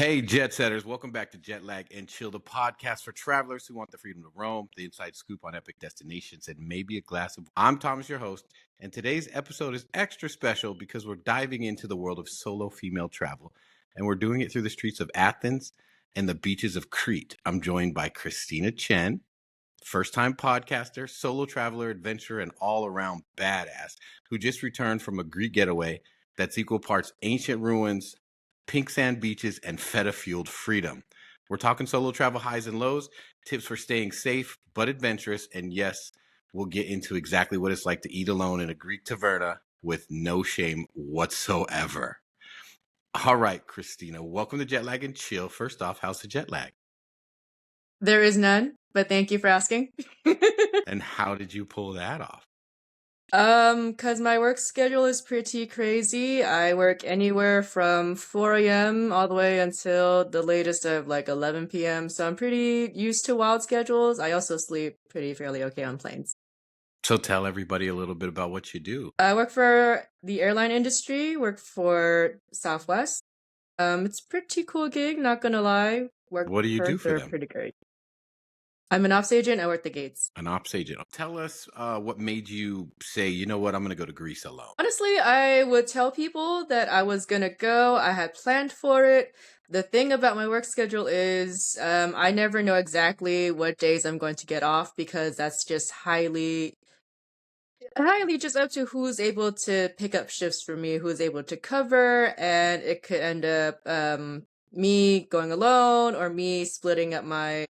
Hey, jet setters, welcome back to Jet Lag and Chill, the podcast for travelers who want the freedom to roam, the inside scoop on epic destinations, and maybe a glass of... I'm Thomas, your host, and today's episode is extra special because we're diving into the world of solo female travel, and we're doing it through the streets of Athens and the beaches of Crete. I'm joined by Christina Chen, first-time podcaster, solo traveler, adventurer, and all-around badass who just returned from a Greek getaway that's equal parts ancient ruins, pink sand beaches, and feta-fueled freedom. We're talking solo travel highs and lows, tips for staying safe but adventurous, and yes, we'll get into exactly what it's like to eat alone in a Greek taverna with no shame whatsoever. All right, Christina, welcome to Jet Lag and Chill. First off, how's the jet lag? There is none, but thank you for asking. And how did you pull that off? Cause my work schedule is pretty crazy. I work anywhere from 4 a.m. all the way until the latest of like 11 p.m. So I'm pretty used to wild schedules. I also sleep pretty fairly okay on planes. So tell everybody a little bit about what you do. I work for the airline industry, work for Southwest. It's a pretty cool gig, not gonna lie. Work What do you do perks for are them? pretty great. I'm an ops agent, I work the gates. An ops agent. Tell us what made you say, you know what, I'm going to go to Greece alone. Honestly, I would tell people that I was gonna go. I had planned for it. The thing about my work schedule is I never know exactly what days I'm going to get off because that's just highly just up to who's able to pick up shifts for me, who's able to cover, and it could end up me going alone or me splitting up my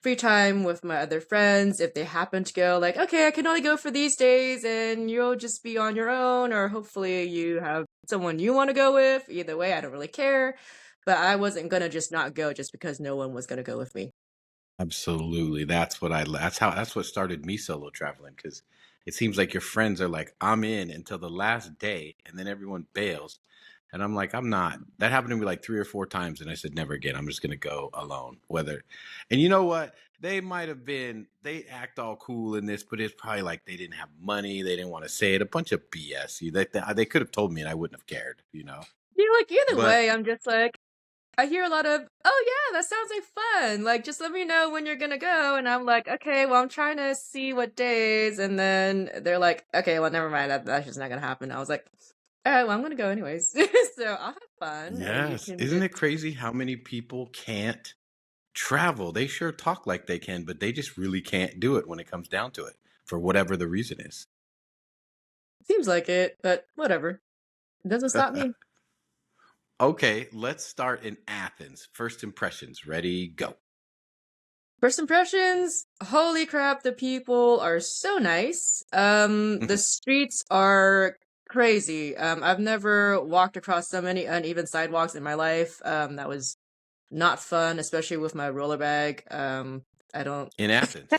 free time with my other friends if they happen to go like, okay, I can only go for these days and you'll just be on your own, or hopefully you have someone you want to go with. Either way, I don't really care. But I wasn't gonna just not go just because no one was gonna go with me. Absolutely. That's what started me solo traveling, because it seems like your friends are like, I'm in until the last day, and then everyone bails. And I'm like, I'm not. That happened to me like 3 or 4 times, and I said, never again. I'm just gonna go alone. And you know what? They act all cool in this, but it's probably like they didn't have money, they didn't want to say it. A bunch of BS. They could have told me and I wouldn't have cared, Yeah, like either But way, I'm just like, I hear a lot of, oh yeah, that sounds like fun. Like, just let me know when you're gonna go. And I'm like, okay, well, I'm trying to see what days. And then they're like, okay, well, never mind. That's just not gonna happen. I was like, all right, well, I'm gonna go anyways. So I'll have fun. And you yes, can isn't just, it crazy how many people can't travel? They sure talk like they can, but they just really can't do it when it comes down to it, for whatever the reason is. seems like it, but whatever. It doesn't stop me. Okay, let's start in Athens. First impressions. Ready, go. First impressions, holy crap, the people are so nice. The streets are crazy. I've never walked across so many uneven sidewalks in my life. That was not fun, especially with my roller bag. I don't. In Athens.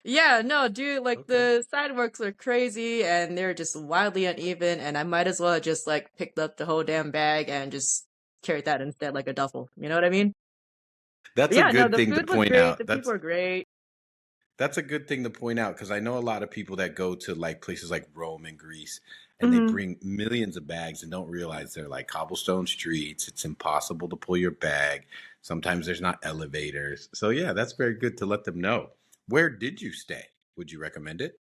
Yeah, no, dude, like Okay. the sidewalks are crazy and they're just wildly uneven, and I might as well have just like picked up the whole damn bag and just carried that instead like a duffel. You know what I mean? But That's a yeah, no, good the thing to food was point great, out. the people are great. That's a good thing to point out, because I know a lot of people that go to like places like Rome and Greece, and they Mhm. bring millions of bags and don't realize they're like cobblestone streets. It's impossible to pull your bag. Sometimes there's not elevators. So yeah, that's very good to let them know. Where did you stay? Would you recommend it?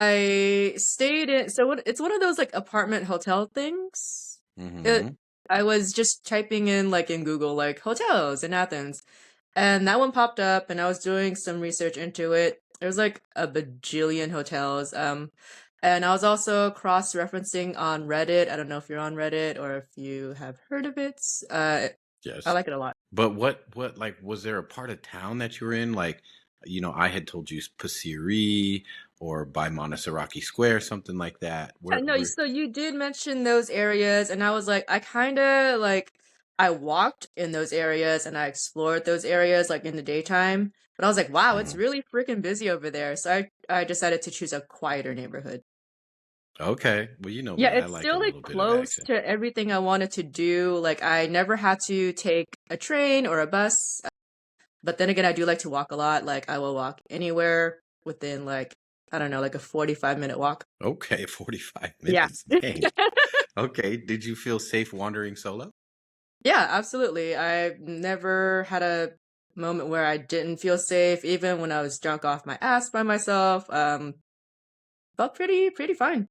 I stayed in, so it's one of those like apartment hotel things. It, Mm-hmm. I was just typing in like in Google like hotels in Athens, and that one popped up, and I was doing some research into it. There was like a bajillion hotels. And I was also cross-referencing on Reddit. I don't know if you're on Reddit or if you have heard of it. I Yes. like it a lot. But what like, was there a part of town that you were in? Like, I had told you Pasiri or by Montserrat Square, something like that. Yeah, no, so you did mention those areas, and I was like, I kind of like, I walked in those areas and I explored those areas like in the daytime, but I was like, wow, it's Mhm. really freaking busy over there. So I decided to choose a quieter neighborhood. Okay. Well, you know Yeah, me. I it's like a still like little bit of close action. to everything I wanted to do. Like I never had to take a train or a bus, but then again, I do like to walk a lot. Like I will walk anywhere within like, I don't know, like a 45-minute walk. Okay, 45 Yeah. minutes. Dang. Okay. Did you feel safe wandering solo? Yeah, absolutely. I've never had a moment where I didn't feel safe, even when I was drunk off my ass by myself. Felt pretty fine.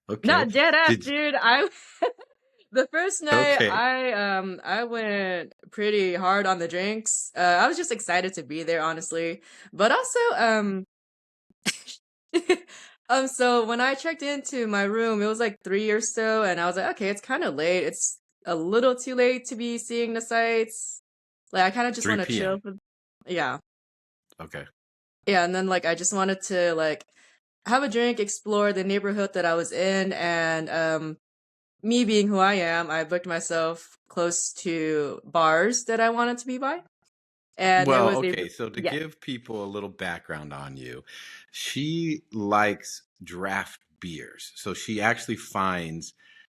Okay. Not dead ass, Did dude. I the first night okay. I went pretty hard on the drinks. I was just excited to be there, honestly. But also, so when I checked into my room, it was like 3 or so, and I was like, okay, it's kind of late. It's a little too late to be seeing the sights. Like, I kind of just want to 3 chill p.m. for, yeah, Okay. yeah, and then like I just wanted to like have a drink, explore the neighborhood that I was in, and me being who I am, I booked myself close to bars that I wanted to be by, and there Well, was a okay, so to yeah. give people a little background on you, she likes draft beers. So she actually finds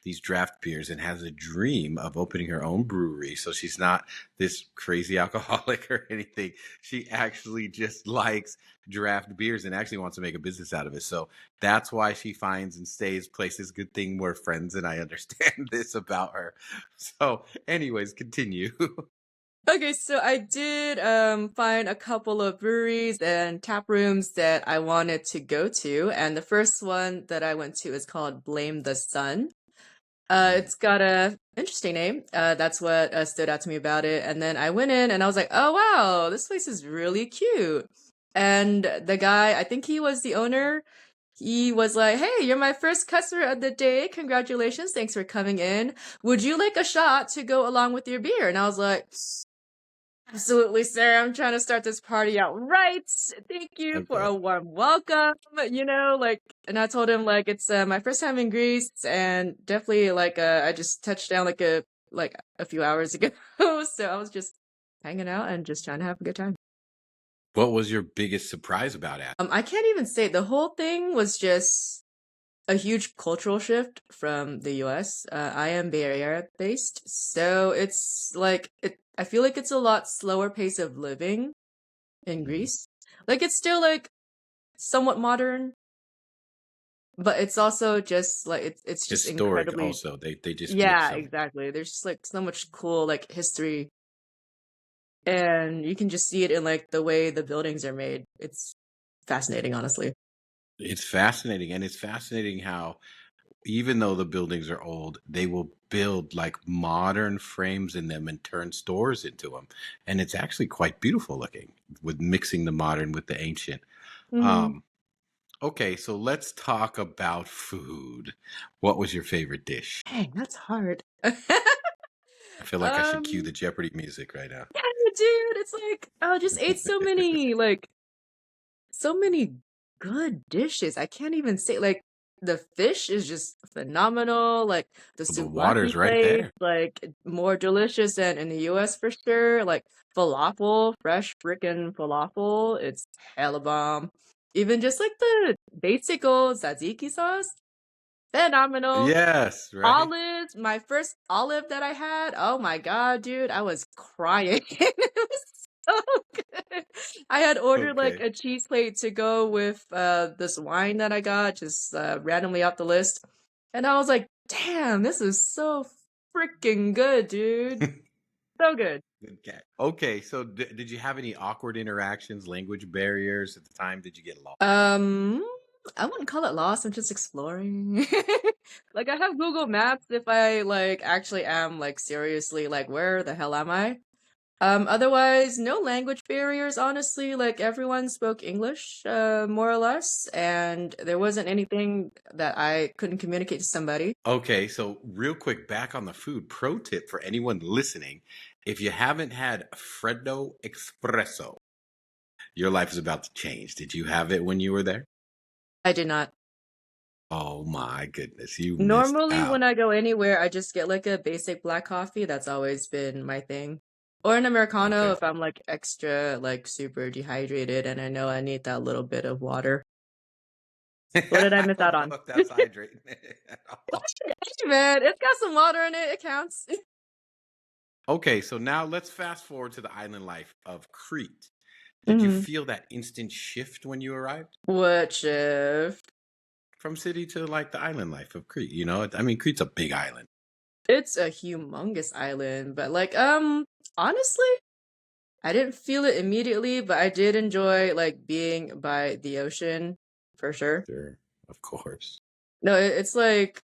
these draft beers and has a dream of opening her own brewery. So she's not this crazy alcoholic or anything. She actually just likes draft beers and actually wants to make a business out of it. So that's why she finds and stays places. Good thing we're friends and I understand this about her. So, anyways, continue. Okay, so I did find a couple of breweries and tap rooms that I wanted to go to, and the first one that I went to is called Blame the Sun. Mhm. It's got a interesting name. That's what stood out to me about it. And then I went in and I was like, oh wow, this place is really cute. And the guy, I think he was the owner, he was like, hey, you're my first customer of the day. Congratulations. Thanks for coming in. Would you like a shot to go along with your beer? And I was like, absolutely, sir. I'm trying to start this party out right. Thank you for Okay. a warm welcome. Like, and I told him like it's my first time in Greece, and definitely like I just touched down like a few hours ago, so I was just hanging out and just trying to have a good time. What was your biggest surprise about Athens? I can't even say the whole thing was just a huge cultural shift from the US. I am Bay Area based, so it's like I feel like it's a lot slower pace of living in Mhm. Greece. Like it's still like somewhat modern, but it's also just like it's just Historic incredibly also. They just mix yeah, them. exactly. There's just like so much cool like history and you can just see it in like the way the buildings are made. It's fascinating, honestly. It's fascinating. And it's fascinating how even though the buildings are old, they will build like modern frames in them and turn stores into them. And it's actually quite beautiful looking with mixing the modern with the ancient. Hmm. Um, okay, so let's talk about food. What was your favorite dish? Dang, that's hard. I feel like I should cue um the Jeopardy music right now. yeah, dude, it's like I just ate so many good dishes. I can't even say like the fish is just phenomenal. Like the The water's souvlaki right place, there. like more delicious than in the US for sure. Like falafel, fresh freaking falafel, it's hella bomb. Even just like the basic old tzatziki sauce, phenomenal. Yes, right? Olives, my first olive that I had, oh my god, dude, I was crying. It was so good. I had ordered like Okay. a cheese plate to go with this wine that I got just randomly off the list. And I was like, "Damn, this is so freaking good, dude. So good." Good cat. Okay, so did you have any awkward interactions, language barriers at the time? Did you get lost? Um, I wouldn't call it lost, I'm just exploring. Like I have Google Maps if I like actually am like seriously like where the hell am I? Otherwise, no language barriers, honestly. Like everyone spoke English, more or less, and there wasn't anything that I couldn't communicate to somebody. Okay, so real quick, back on the food. Pro tip for anyone listening: if you haven't had Freddo Espresso, your life is about to change. Did you have it when you were there? I did not. Oh my goodness, you missed Normally, when out. I go anywhere, I just get like a basic black coffee. That's always been my thing. Or an Americano Okay. if I'm like extra, like super dehydrated and I know I need that little bit of water. What did I I miss out don't know on? if that's hydrating at all. Hey, man, it's got some water in it. It counts. Okay, so now let's fast forward to the island life of Crete. Did you Mhm. feel that instant shift when you arrived What shift? from city to like the island life of Crete? You know, I mean, Crete's a big island. It's a humongous island, but like honestly, I didn't feel it immediately, but I did enjoy like being by the ocean for sure. Sure, of course. No, it's like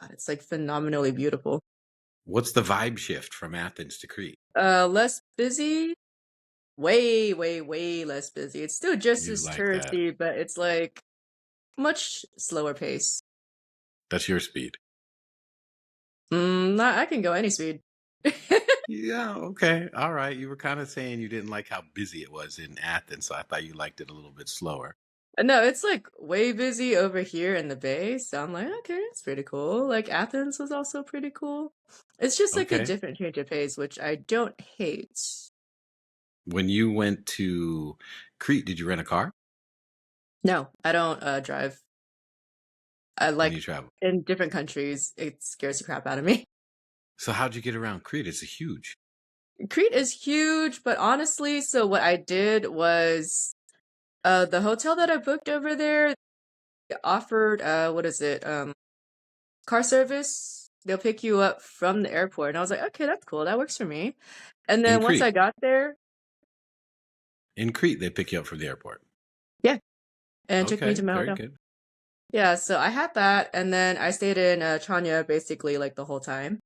God, it's like phenomenally beautiful. What's the vibe shift from Athens to Crete? Less busy, way, way, way less busy. It's still just You as like that? touristy, but it's like much slower pace. That's your speed. I can go any speed. Yeah, okay. All right. You were kind of saying you didn't like how busy it was in Athens, so I thought you liked it a little bit slower. No, it's like way busy over here in the Bay, so I'm like, okay, it's pretty cool. Like Athens was also pretty cool. It's just like a Okay. different change of pace, which I don't hate. When you went to Crete, did you rent a car No, I don't drive. I when you like traveled? in different countries, it scares the crap out of me. So how'd you get around Crete? It's a huge. Crete is huge, but honestly, so what I did was the hotel that I booked over there offered what is it? Car service. They'll pick you up from the airport. And I was like, okay, that's cool. That works for me. And In then once I Crete. got there, In Crete, they pick you up from the airport. yeah, and took me to Okay, my very hotel. good. Yeah, so I had that, and then I stayed in Chania basically like the whole time.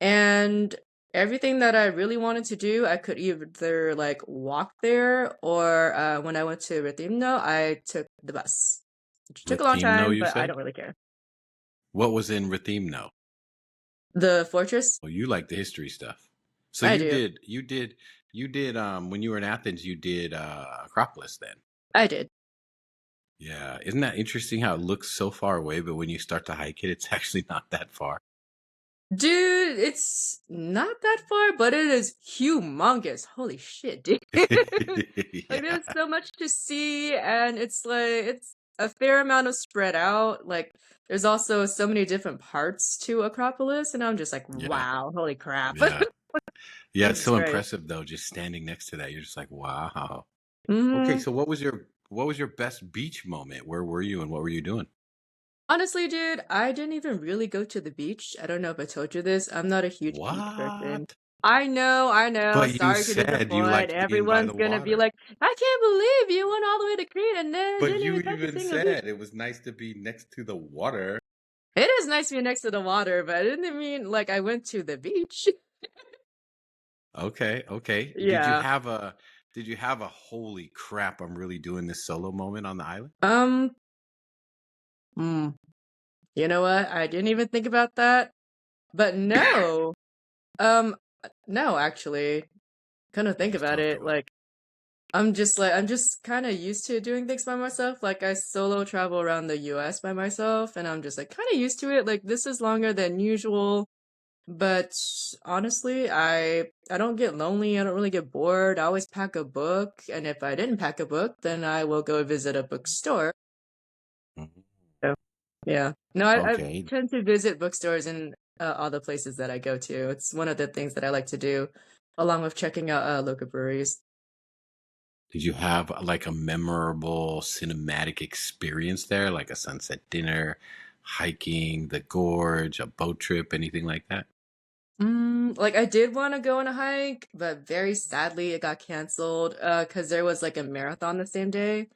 And everything that I really wanted to do, I could either like walk there or when I went to Rethymno, I took the bus, which took a long Rethymno, time, you but I said? don't really care. What was in Rethymno? The fortress, Well, you like the history stuff. So I do. you did when you were in Athens, you did Acropolis then. I did. Yeah. Isn't that interesting how it looks so far away, but when you start to hike it, it's actually not that far. Dude, it's not that far, but it is humongous. Holy shit, dude. Like Yeah. there's so much to see and it's like it's a fair amount of spread out. Like there's also so many different parts to Acropolis and I'm just like, Yeah. wow, holy crap. Yeah. Yeah, it's Jesus so Christ. impressive though, just standing next to that. You're just like, wow. Okay, hmm so what was your best beach moment? Where were you and what were you doing? Honestly, dude, I didn't even really go to the beach. I don't know if I told you this. I'm not a huge beach person. What? I know. But you Sorry to said you disappoint. liked being by Everyone's the gonna be water. like, I can't believe you went all the way to Crete and then But didn't you even touch a even single beach. said it was nice to be next to the water. It is nice to be next to the water, but I didn't mean like I went to the beach. Okay, okay. Yeah. Did you have a holy crap, I'm really doing this solo moment on the island? Um, hmm. You know what? I didn't even think about that. But no. No, actually. Couldn't I think just about talked it. about it. I'm just kind of used to doing things by myself. Like I solo travel around the US by myself and I'm just like kind of used to it. Like this is longer than usual, but honestly, I don't get lonely. I don't really get bored. I always pack a book, and if I didn't pack a book, then I will go visit a bookstore. Mhm. So, yeah. No, I Okay. tend to visit bookstores in all the places that I go to. It's one of the things that I like to do along with checking out local breweries. Did you have like a memorable cinematic experience there, like a sunset dinner, hiking, the gorge, a boat trip, anything like that? Like I did want to go on a hike, but very sadly it got canceled because there was like a marathon the same day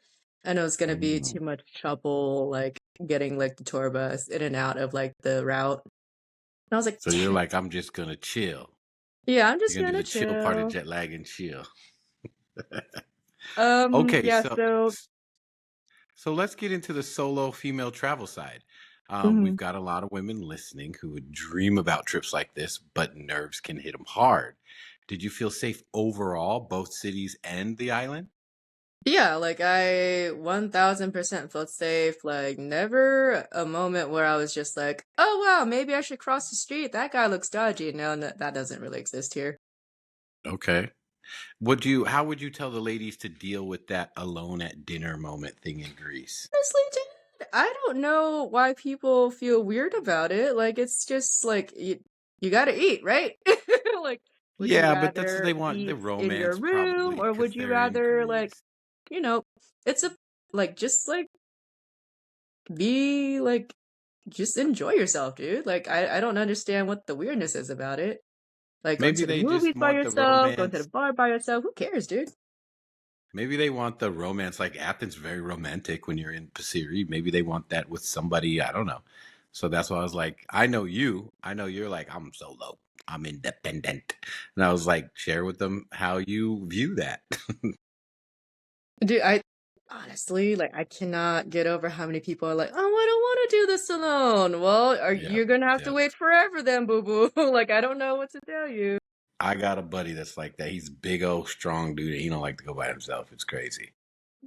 and it was gonna be Mm. too much trouble like getting like the tour bus in and out of like the route. And I was like, So you're damn it. like, I'm just gonna chill. Yeah, I'm You're just gonna do gonna the chill part of chill. jet lag and chill. Yeah, Okay, so let's get into the solo female travel side. We've mhm. got a lot of women listening who would dream about trips like this, but nerves can hit them hard. Did you feel safe overall, both cities and the island? Yeah, like I 1000% felt safe. Like never a moment where I was just like, oh wow, maybe I should cross the street. That guy looks dodgy. No, that doesn't really exist here. Okay. How would you tell the ladies to deal with that alone at dinner moment thing in Greece? Honestly, dude, I don't know why people feel weird about it. Like, it's just like you gotta eat, right? Like, would you Yeah, but that's what rather they want, the eat in your romance room probably or because would you they're in rather like, Greece. you know, it's a like just like be like just enjoy yourself, dude. Like I don't understand what the weirdness is about it. Like going Maybe to the they movies just by want the yourself, going to the romance. bar by yourself. Who cares, dude? Maybe they want the romance. Like Athens, very romantic when you're in Pasiri. Maybe they want that with somebody. I don't know. So that's why I was like, I know you. I know you're like, I'm solo. I'm independent. And I was like, share with them how you view that. Dude, I honestly like I cannot get over how many people are like, oh, I don't want to do this alone. Well, Yep. you're gonna have to Yep. wait forever then, boo boo. Like I don't know what to tell you. I got a buddy that's like that. He's big old strong dude. And he don't like to go by himself. It's crazy.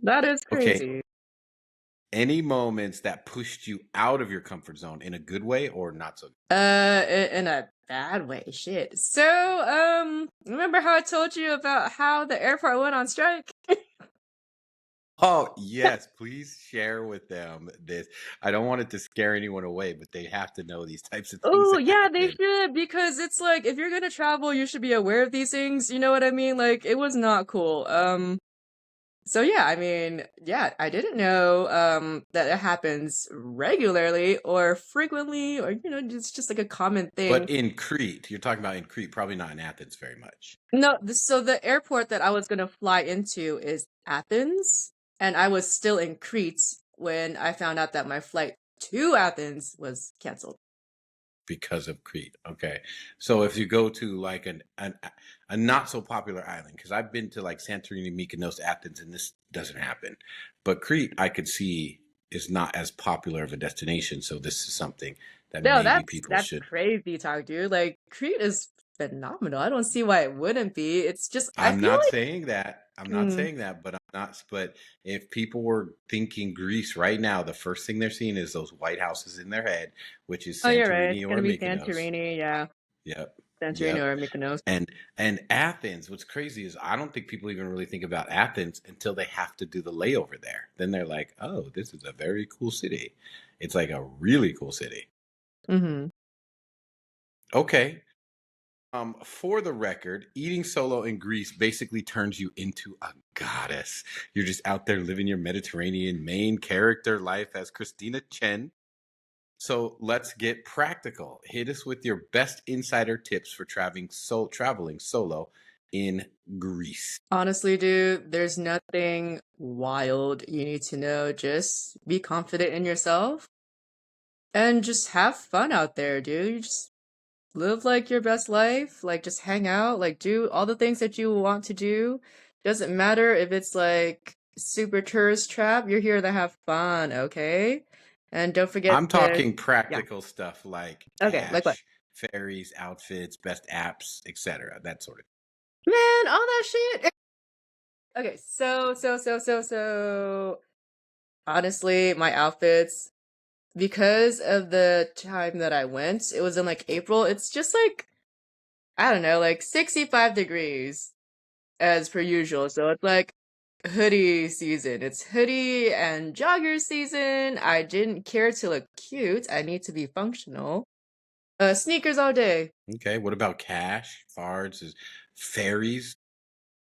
That is Okay. crazy. Any moments that pushed you out of your comfort zone in a good way or not so? In a bad way, shit. So, remember how I told you about how the airport went on strike? Oh, yes. Please share with them this. I don't want it to scare anyone away, but they have to know these types of things Oh, that yeah, they happen. should, because it's like if you're gonna travel, you should be aware of these things. You know what I mean? Like it was not cool. So yeah, I mean, yeah, I didn't know that it happens regularly or frequently or it's just like a common thing. But in Crete, you're talking about in Crete, probably not in Athens very much. No, so the airport that I was gonna fly into is Athens, and I was still in Crete when I found out that my flight to Athens was canceled. Because of Crete. Okay. So if you go to like a not so popular island, because I've been to like Santorini, Mykonos, Athens, and this doesn't happen. But Crete, I could see is not as popular of a destination. So this is something that No, maybe that's people that's should. crazy talk, dude. Like Crete is phenomenal. I don't see why it wouldn't be. It's just I I'm feel not like saying that. I'm not mm, saying that, but I'm not. But if people were thinking Greece right now, the first thing they're seeing is those white houses in their head, which is oh, you're right. It's Santorini or gonna be Mykonos. Santorini, yeah. Yep. Santorini Yep. or Mykonos. And Athens, what's crazy is I don't think people even really think about Athens until they have to do the layover there. Then they're like, "Oh, this is a very cool city." It's like a really cool city. Mm-hmm. Okay. For the record, eating solo in Greece basically turns you into a goddess. You're just out there living your Mediterranean main character life as Christina Chen. So let's get practical. Hit us with your best insider tips for traveling solo in Greece. Honestly, dude, there's nothing wild you need to know. Just be confident in yourself and just have fun out there, dude. You just live like your best life, like just hang out, like do all the things that you want to do. Doesn't matter if it's like super tourist trap, you're here to have fun, okay? And don't forget I'm to, talking yeah, practical stuff like okay, like what? cash, ferries, outfits, best apps, etc. That sort of. Man, all that shit. Okay, so honestly, my outfits, because of the time that I went, it was in like April. It's just like, I don't know, like 65 degrees as per usual. So it's like hoodie season. It's hoodie and jogger season. I didn't care to look cute. I need to be functional. Sneakers all day. Okay, what about cash, cards, ferries?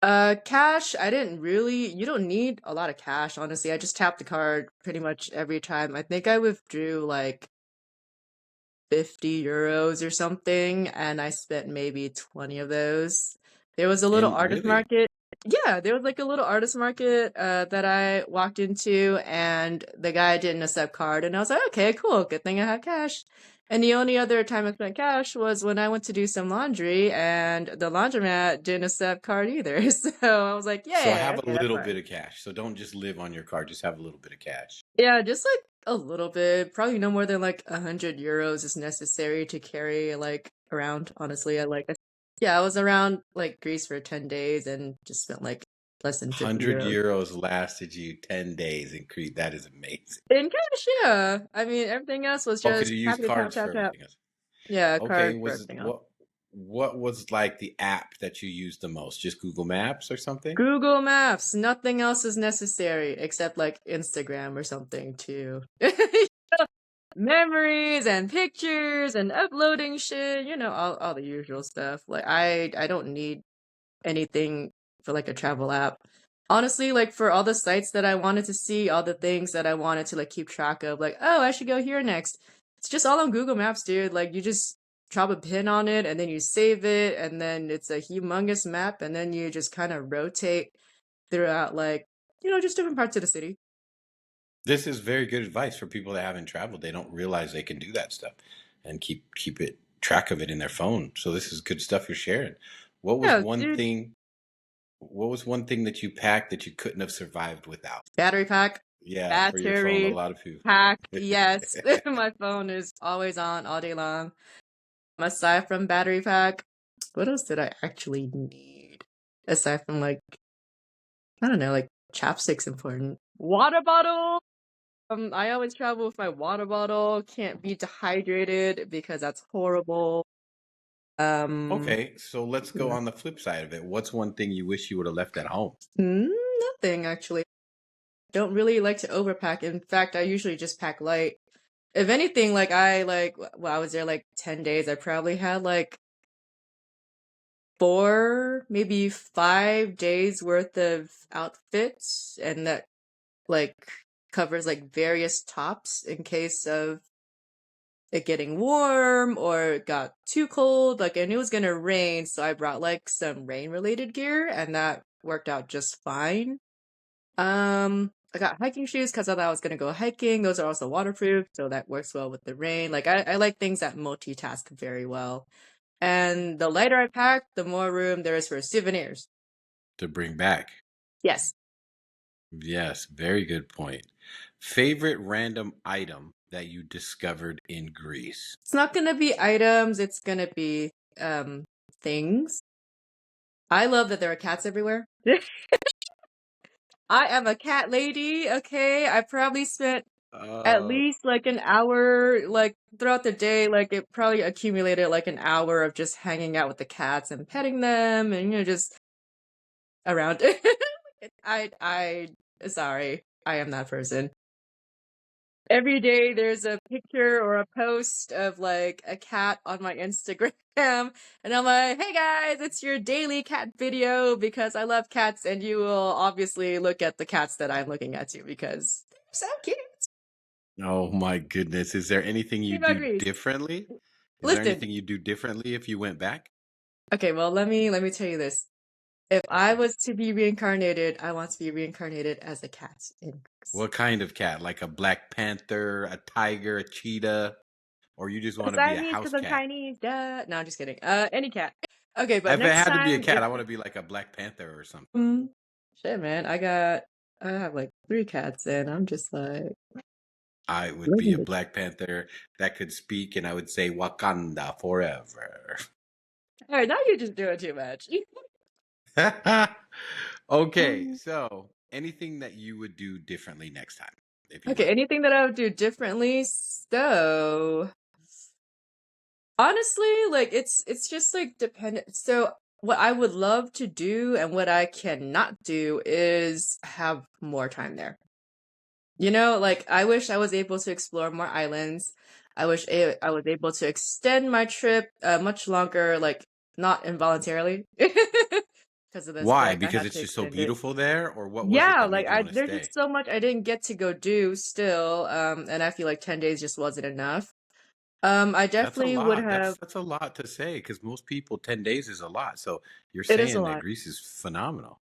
Cash, I didn't really, you don't need a lot of cash, honestly. I just tapped the card pretty much every time. I think I withdrew like 50 euros or something, and I spent maybe 20 of those. There was a little In artist really? market. Yeah, there was like a little artist market that I walked into, and the guy didn't accept card, and I was like, okay, cool, good thing I have cash. And the only other time I spent cash was when I went to do some laundry, and the laundromat didn't accept card either. So I was like, So yay, have a okay, that's little fine. bit of cash. So don't just live on your card, just have a little bit of cash. Yeah, just like a little bit. Probably no more than like 100 euros is necessary to carry like around. Honestly, yeah, I was around like Greece for 10 days and just spent like less than 50 100 euros. euros lasted you 10 days in Crete. That is amazing. In cash, yeah. I mean, everything else was Oh, because just you use tap, tap, tap, cards for tap, tap. everything else. Yeah, Okay, card for was everything else. what was like the app that you used the most? Just Google Maps or something? Google Maps, nothing else is necessary except like Instagram or something too. Memories and pictures and uploading shit, all the usual stuff. Like I don't need anything for like a travel app. Honestly, like for all the sites that I wanted to see, all the things that I wanted to like keep track of, like, oh, I should go here next. It's just all on Google Maps, dude. Like you just drop a pin on it and then you save it and then it's a humongous map and then you just kind of rotate throughout like, just different parts of the city. This is very good advice for people that haven't traveled. They don't realize they can do that stuff and keep it track of it in their phone. So this is good stuff you're sharing. What was Yeah, one dude. thing what was one thing that you packed that you couldn't have survived without? Battery pack. Yeah, for your phone, a Battery lot of people. pack. Yes. My phone is always on all day long. Aside from battery pack, what else did I actually need? Aside from like, I don't know, like chapstick's important. Water bottle. I always travel with my water bottle. Can't be dehydrated because that's horrible. Um, Okay, so let's go yeah. on the flip side of it. What's one thing you wish you would have left at home? Nothing actually. Don't really like to overpack. In fact, I usually just pack light. If anything, like I was there like 10 days. I probably had like 4, maybe 5 days worth of outfits, and that like covers like various tops in case of it getting warm or it got too cold. Like I knew it was gonna rain, so I brought like some rain related gear and that worked out just fine. I got hiking shoes because I thought I was gonna go hiking. Those are also waterproof, so that works well with the rain. Like I like things that multitask very well. And the lighter I pack, the more room there is for souvenirs. To bring back? Yes. Yes, very good point. Favorite random item that you discovered in Greece? It's not gonna be items, it's gonna be things. I love that there are cats everywhere. I am a cat lady, okay? I probably spent at Oh, least like an hour, like throughout the day, like it probably accumulated like an hour of just hanging out with the cats and petting them and just around. I sorry, I am that person. Every day there's a picture or a post of like a cat on my Instagram, and I'm like, hey guys, it's your daily cat video because I love cats, and you will obviously look at the cats that I'm looking at too because they're so cute. oh my goodness. Is there anything you What about do Greece? differently? Is there Listen, anything you do differently if you went back? okay, well let me tell you this. If I Okay. was to be reincarnated, I want to be reincarnated as a cat in Greece. What kind of cat? Like a black panther, a tiger, a cheetah, or you just want to be a Siamese house because I'm cat? Chinese, duh. No, I'm just kidding. Any cat. Okay, but If it next had to be a time cat, if I want to be like a black panther or something. mm, shit, man, I have like 3 cats, and I'm just like I would be living a it. black panther that could speak, and I would say Wakanda forever. All right, now you're just doing too much. Okay, so anything that you would do differently next time if you Okay, went? anything that I would do differently? So honestly, like it's just like dependent. So what I would love to do and what I cannot do is have more time there. Like I wish I was able to explore more islands. I wish I was able to extend my trip much longer, like not involuntarily, because of this. Why? Like I Because had it's to just so extend it. beautiful there, or what was it Yeah, that like made you want to there's stay? just so much I didn't get to go do still, and I feel like 10 days just wasn't enough. I That's a definitely would lot. have. That's a lot to say because most people 10 days is a lot. So you're It is a saying that lot. Greece is phenomenal.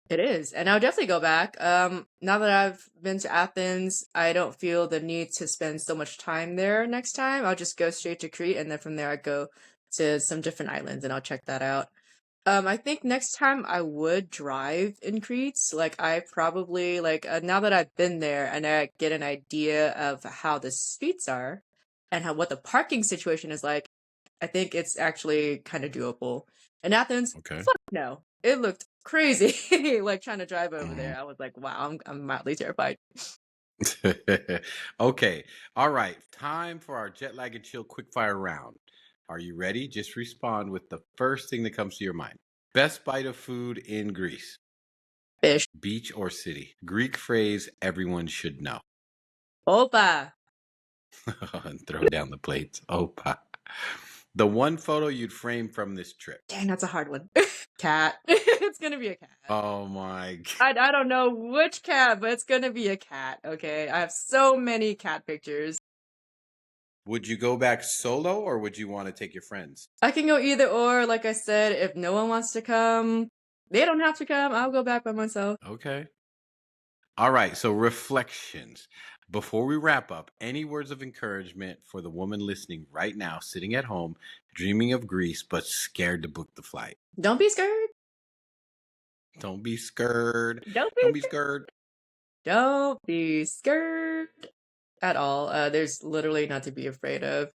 It is, and I'll definitely go back. Now that I've been to Athens, I don't feel the need to spend so much time there next time. I'll just go straight to Crete, and then from there I go to some different islands, and I'll check that out. I think next time I would drive in Crete. Like I probably like now that I've been there and I get an idea of how the streets are and how what the parking situation is like, I think it's actually kind of doable. In Athens, Okay. fuck no. It looked crazy. Like trying to drive over Mhm. there. I was like, wow, I'm mildly terrified. Okay. All right. Time for our jet lag and chill quickfire round. Are you ready? Just respond with the first thing that comes to your mind. Best bite of food in Greece. Fish. Beach or city? Greek phrase everyone should know. Opa. And throw down the plates. Opa. The one photo you'd frame from this trip. Dang, that's a hard one. Cat. It's gonna be a cat. Oh my. I don't know which cat, but it's gonna be a cat, okay? I have so many cat pictures. Would you go back solo or would you want to take your friends? I can go either or. Like I said, if no one wants to come, they don't have to come. I'll go back by myself. Okay. All right. So reflections. Before we wrap up, any words of encouragement for the woman listening right now, sitting at home, dreaming of Greece, but scared to book the flight? Don't be scared. Don't be scared. Don't be Don't be scared. scared. Don't be scared at all. There's literally not to be afraid of.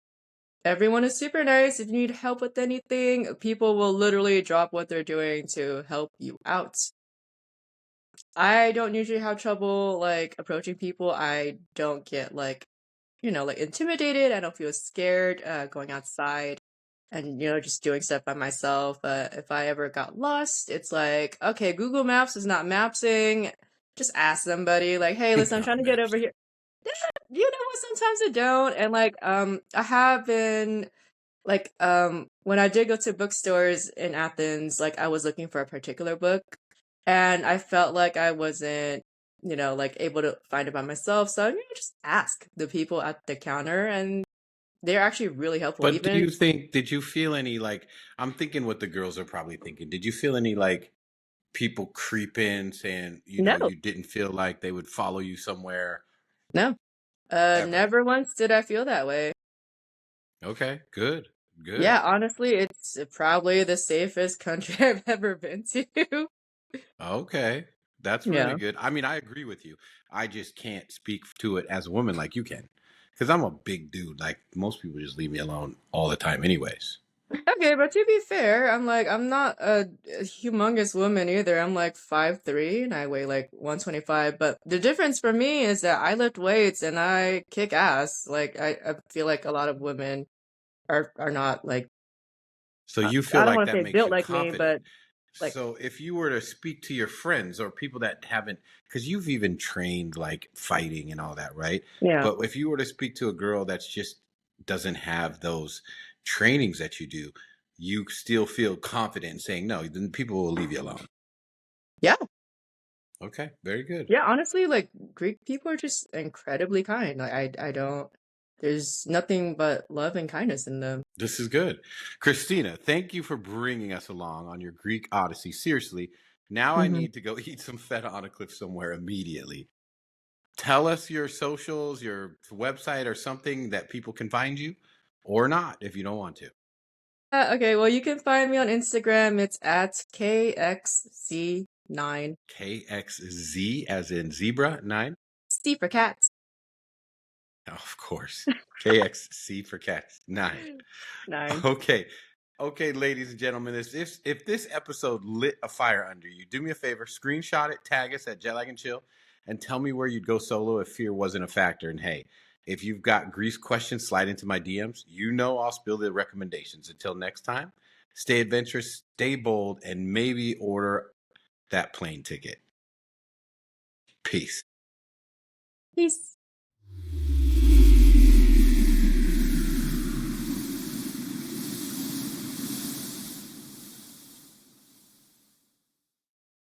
Everyone is super nice. If you need help with anything, people will literally drop what they're doing to help you out. I don't usually have trouble like approaching people. I don't get like, like intimidated. I don't feel scared going outside and just doing stuff by myself. If I ever got lost, it's like, okay, Google Maps is not mapsing. Just ask somebody like, hey, listen, I'm Not trying to get over maps. here. You know what? Sometimes I don't. And like, I have been like, when I did go to bookstores in Athens, like I was looking for a particular book and I felt like I wasn't, like able to find it by myself. So, just ask the people at the counter and they're actually really helpful. But Even did you feel any like, I'm thinking what the girls are probably thinking. Did you feel any like people creep in saying, no, you didn't feel like they would follow you somewhere no, ever? never once did I feel that way. Okay, good, Yeah, good. honestly, it's probably the safest country I've ever been to. Okay, that's really Yeah. good. I mean, I agree with you. I just can't speak to it as a woman like you can, because I'm a big dude. Like most people just leave me alone all the time, anyways. Okay, but to be fair, I'm not a humongous woman either. I'm like 5'3" and I weigh like 125. But the difference for me is that I lift weights and I kick ass. Like I feel like a lot of women are not like So you feel I don't like want to that say makes built you like me, confident. but like So if you were to speak to your friends or people that haven't, because you've even trained like fighting and all that, right? yeah. But if you were to speak to a girl that's just doesn't have those trainings that you do, you still feel confident in saying no, then people will leave you alone. Yeah. Okay, very good. Yeah, honestly, like Greek people are just incredibly kind. Like I don't there's nothing but love and kindness in them. This is good. Christina, thank you for bringing us along on your Greek Odyssey. Seriously, now I Hmm. need to go eat some feta on a cliff somewhere immediately. Tell us your socials, your website, or something that people can find you, or not if you don't want to. Okay, well you can find me on Instagram. It's at KXC9. KXZ as in zebra 9. C for cats. Oh, of course. KXC for cats 9. 9. Okay. Okay, ladies and gentlemen, if this episode lit a fire under you, do me a favor, screenshot it, tag us at Jetlag and Chill, and tell me where you'd go solo if fear wasn't a factor. And hey, if you've got Greece questions, slide into my DMs. I'll spill the recommendations. Until next time, stay adventurous, stay bold, and maybe order that plane ticket. Peace. Peace.